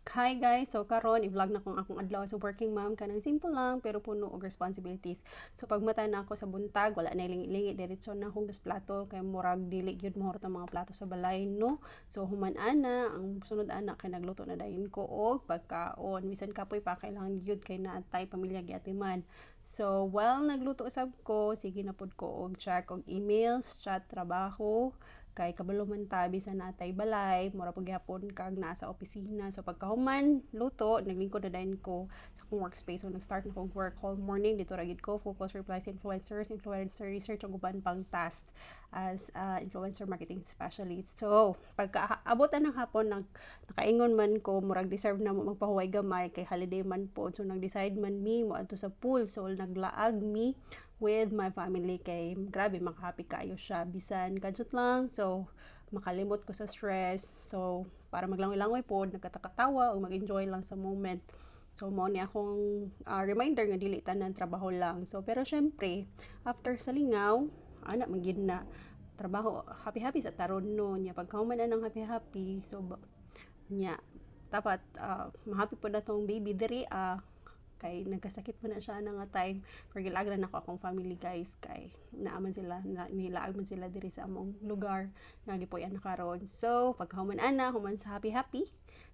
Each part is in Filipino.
Hi guys! So karon i-vlog na kong akong adlaw as a working mom kanang simple lang pero puno og responsibilities. So pagmata na ako sa buntag, wala na lingi-lingi diretso na akong plato kay murag dili gyud mo ang mga plato sa balay no. So human ana ang sunod ana kay nagluto na dayon ko og pagkaon. Bisan kapoy pa kailangan gyud kay naatay pamilya giatiman. So while nagluto usab ko, sige na pud ko og check og emails, chat, trabaho kay kabalo man ta bisan natay balay mura pud gyapon kag naa sa opisina. So pagkahuman luto naglingkod na dayon ko sa akong workspace. So nag-start na kong work whole morning dito ra gid ko, focus replies influencer research ug uban pang task as influencer marketing specialist. So pagkaabot ng hapon nakaingon man ko murag deserve na mo magpahuway gamay kay holiday man po. So nag-decide man mi mo adto sa pool. So naglaag mi with my family kay grabe makahappy kayo siya bisan kadjut lang. So makalimot ko sa stress. So para maglangoy-langoy po nagkatakatawa o mag-enjoy lang sa moment. So mao ni akong reminder nga dili tanan trabaho lang. So pero syempre after sa lingaw ana man gid na trabaho, happy-happy sa taron no nya pagkahuman na ng happy-happy. So nya dapat mahappy po na tong baby diri kay nagkasakit pa na siya na nga time pero gilagran ako akong family guys kay naaman sila nilaag man sila diri sa among lugar nga gipuy-an na karon. So pagkahuman ana human sa happy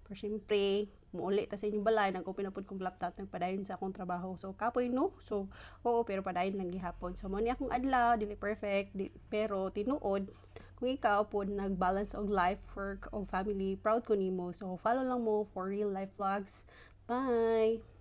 pero syempre muuli ta sa inyong balay nag-open na pud kong laptop nagpadayon sa akong trabaho. So kapoy no, so oo pero padayon lang gihapon. So mo ni akong adlaw dili perfect pero tinuod kung ikaw po nag-balance og life, work og family, proud ko nimo. So follow lang mo for real life vlogs. Bye.